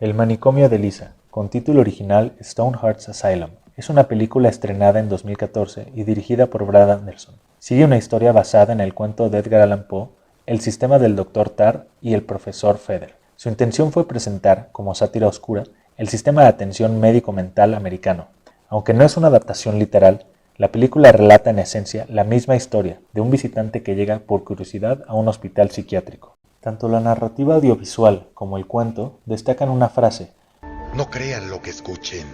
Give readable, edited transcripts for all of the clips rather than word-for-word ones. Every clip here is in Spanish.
El manicomio de Lisa, con título original Stoneheart's Asylum, es una película estrenada en 2014 y dirigida por Brad Anderson. Sigue una historia basada en el cuento de Edgar Allan Poe, El sistema del Dr. Tarr y el profesor Feder. Su intención fue presentar, como sátira oscura, el sistema de atención médico-mental americano. Aunque no es una adaptación literal, la película relata en esencia la misma historia de un visitante que llega por curiosidad a un hospital psiquiátrico. Tanto la narrativa audiovisual como el cuento destacan una frase: no crean lo que escuchen,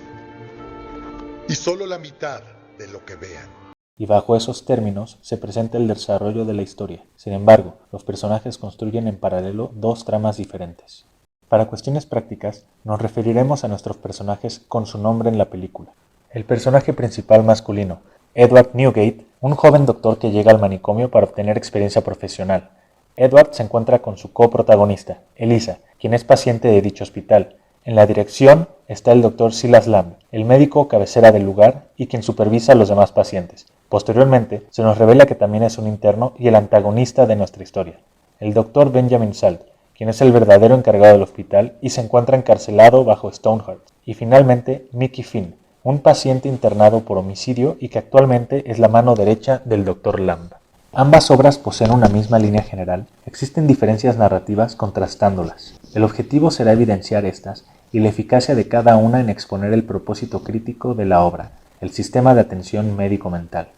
y solo la mitad de lo que vean. Y bajo esos términos se presenta el desarrollo de la historia. Sin embargo, los personajes construyen en paralelo dos tramas diferentes. Para cuestiones prácticas, nos referiremos a nuestros personajes con su nombre en la película. El personaje principal masculino, Edward Newgate, un joven doctor que llega al manicomio para obtener experiencia profesional. Edward se encuentra con su coprotagonista, Elisa, quien es paciente de dicho hospital. En la dirección está el Dr. Silas Lamb, el médico cabecera del lugar y quien supervisa a los demás pacientes. Posteriormente, se nos revela que también es un interno y el antagonista de nuestra historia, el Dr. Benjamin Salt, quien es el verdadero encargado del hospital y se encuentra encarcelado bajo Stoneheart. Y finalmente, Mickey Finn, un paciente internado por homicidio y que actualmente es la mano derecha del Dr. Lamb. Ambas obras poseen una misma línea general, existen diferencias narrativas contrastándolas. El objetivo será evidenciar estas y la eficacia de cada una en exponer el propósito crítico de la obra, el sistema de atención médico-mental,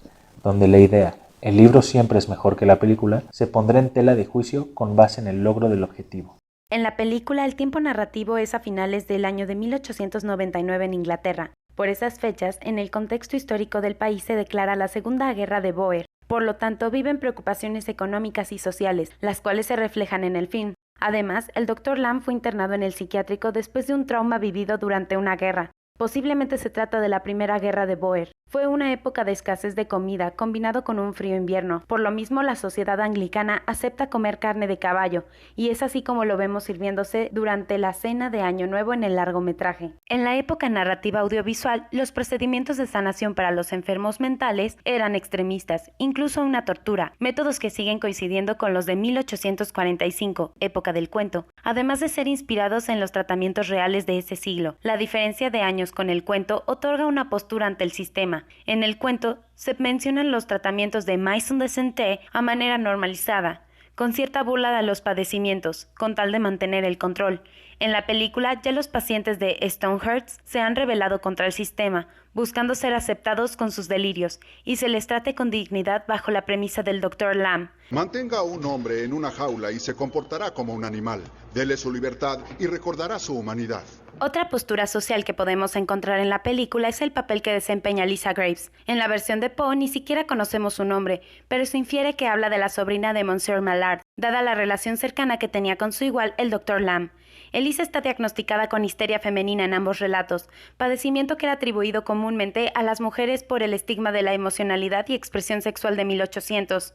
donde la idea, el libro siempre es mejor que la película, se pondrá en tela de juicio con base en el logro del objetivo. En la película, el tiempo narrativo es a finales del año de 1899 en Inglaterra. Por esas fechas, en el contexto histórico del país se declara la Segunda Guerra de Boer. Por lo tanto, viven preocupaciones económicas y sociales, las cuales se reflejan en el film. Además, el Dr. Lamb fue internado en el psiquiátrico después de un trauma vivido durante una guerra. Posiblemente se trata de la Primera Guerra de Boer. Fue una época de escasez de comida combinado con un frío invierno. Por lo mismo, la sociedad anglicana acepta comer carne de caballo, y es así como lo vemos sirviéndose durante la cena de Año Nuevo en el largometraje. En la época narrativa audiovisual, los procedimientos de sanación para los enfermos mentales eran extremistas, incluso una tortura, métodos que siguen coincidiendo con los de 1845, época del cuento, además de ser inspirados en los tratamientos reales de ese siglo. La diferencia de años con el cuento otorga una postura ante el sistema. En el cuento se mencionan los tratamientos de Maison de Santé a manera normalizada, con cierta burla de los padecimientos, con tal de mantener el control. En la película ya los pacientes de Stonehearts se han rebelado contra el sistema, buscando ser aceptados con sus delirios, y se les trate con dignidad bajo la premisa del Dr. Lamb. Mantenga a un hombre en una jaula y se comportará como un animal. Dele su libertad y recordará su humanidad. Otra postura social que podemos encontrar en la película es el papel que desempeña Lisa Graves. En la versión de Poe ni siquiera conocemos su nombre, pero se infiere que habla de la sobrina de Monsieur Mallard, dada la relación cercana que tenía con su igual, el Dr. Lamb. Elisa está diagnosticada con histeria femenina en ambos relatos, padecimiento que era atribuido comúnmente a las mujeres por el estigma de la emocionalidad y expresión sexual de 1800.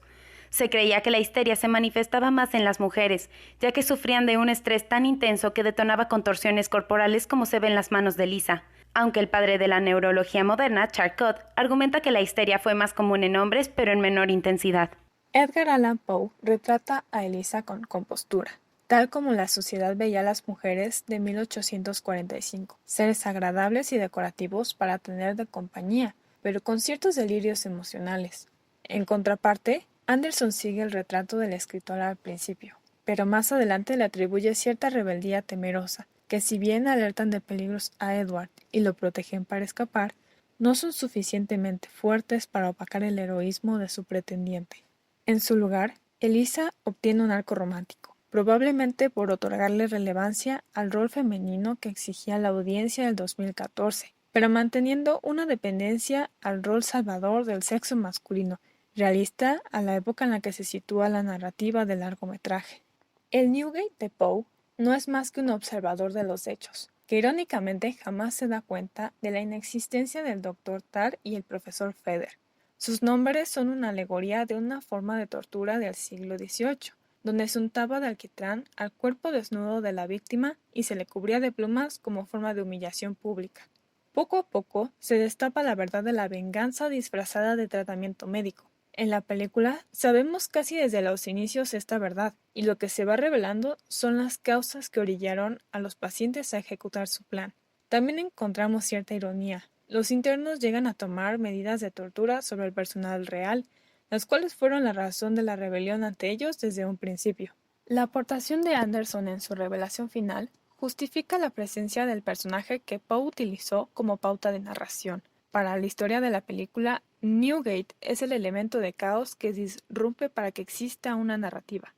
Se creía que la histeria se manifestaba más en las mujeres, ya que sufrían de un estrés tan intenso que detonaba contorsiones corporales como se ve en las manos de Lisa. Aunque el padre de la neurología moderna, Charcot, argumenta que la histeria fue más común en hombres, pero en menor intensidad. Edgar Allan Poe retrata a Elisa con compostura, tal como la sociedad veía a las mujeres de 1845, seres agradables y decorativos para tener de compañía, pero con ciertos delirios emocionales. En contraparte, Anderson sigue el retrato del escritor al principio, pero más adelante le atribuye cierta rebeldía temerosa, que si bien alertan de peligros a Edward y lo protegen para escapar, no son suficientemente fuertes para opacar el heroísmo de su pretendiente. En su lugar, Elisa obtiene un arco romántico, probablemente por otorgarle relevancia al rol femenino que exigía la audiencia del 2014, pero manteniendo una dependencia al rol salvador del sexo masculino, realista a la época en la que se sitúa la narrativa del largometraje. El Newgate de Poe no es más que un observador de los hechos, que irónicamente jamás se da cuenta de la inexistencia del Dr. Tarr y el profesor Feder. Sus nombres son una alegoría de una forma de tortura del siglo XVIII, donde se untaba de alquitrán al cuerpo desnudo de la víctima y se le cubría de plumas como forma de humillación pública. Poco a poco se destapa la verdad de la venganza disfrazada de tratamiento médico. En la película sabemos casi desde los inicios esta verdad, y lo que se va revelando son las causas que orillaron a los pacientes a ejecutar su plan. También encontramos cierta ironía. Los internos llegan a tomar medidas de tortura sobre el personal real, las cuales fueron la razón de la rebelión ante ellos desde un principio. La aportación de Anderson en su revelación final justifica la presencia del personaje que Poe utilizó como pauta de narración. Para la historia de la película, Newgate es el elemento de caos que disrumpe para que exista una narrativa.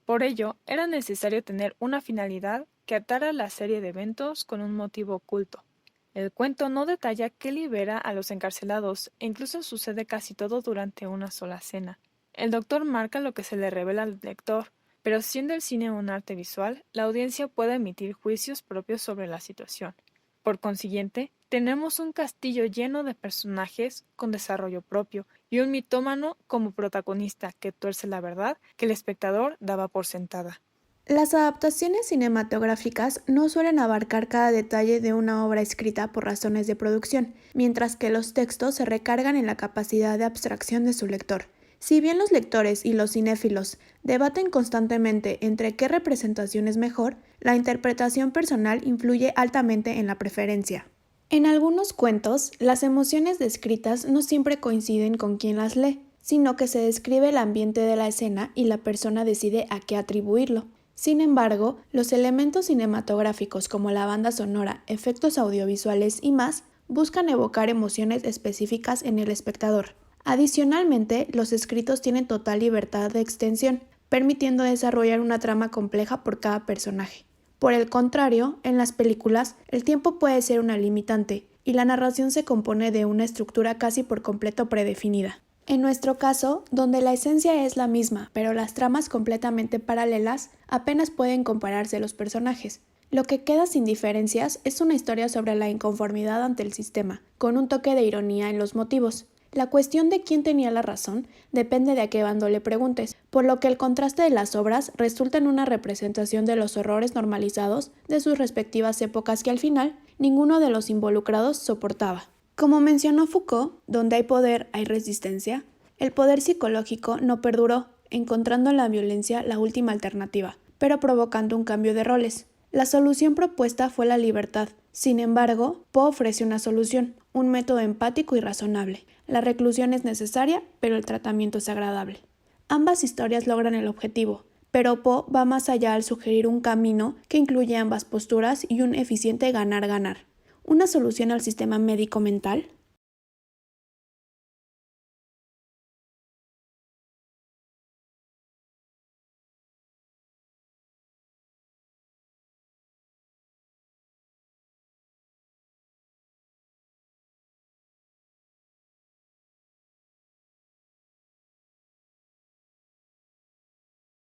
Por ello, era necesario tener una finalidad que atara la serie de eventos con un motivo oculto. El cuento no detalla qué libera a los encarcelados e incluso sucede casi todo durante una sola escena. El doctor marca lo que se le revela al lector, pero siendo el cine un arte visual, la audiencia puede emitir juicios propios sobre la situación. Por consiguiente, tenemos un castillo lleno de personajes con desarrollo propio y un mitómano como protagonista que tuerce la verdad que el espectador daba por sentada. Las adaptaciones cinematográficas no suelen abarcar cada detalle de una obra escrita por razones de producción, mientras que los textos se recargan en la capacidad de abstracción de su lector. Si bien los lectores y los cinéfilos debaten constantemente entre qué representación es mejor, la interpretación personal influye altamente en la preferencia. En algunos cuentos, las emociones descritas no siempre coinciden con quien las lee, sino que se describe el ambiente de la escena y la persona decide a qué atribuirlo. Sin embargo, los elementos cinematográficos como la banda sonora, efectos audiovisuales y más buscan evocar emociones específicas en el espectador. Adicionalmente, los escritos tienen total libertad de extensión, permitiendo desarrollar una trama compleja por cada personaje. Por el contrario, en las películas, el tiempo puede ser una limitante, y la narración se compone de una estructura casi por completo predefinida. En nuestro caso, donde la esencia es la misma, pero las tramas completamente paralelas, apenas pueden compararse los personajes. Lo que queda sin diferencias es una historia sobre la inconformidad ante el sistema, con un toque de ironía en los motivos. La cuestión de quién tenía la razón depende de a qué bando le preguntes, por lo que el contraste de las obras resulta en una representación de los horrores normalizados de sus respectivas épocas que al final ninguno de los involucrados soportaba. Como mencionó Foucault, donde hay poder hay resistencia, el poder psicológico no perduró, encontrando en la violencia la última alternativa, pero provocando un cambio de roles. La solución propuesta fue la libertad. Sin embargo, Poe ofrece una solución, un método empático y razonable. La reclusión es necesaria, pero el tratamiento es agradable. Ambas historias logran el objetivo, pero Poe va más allá al sugerir un camino que incluye ambas posturas y un eficiente ganar-ganar. Una solución al sistema médico-mental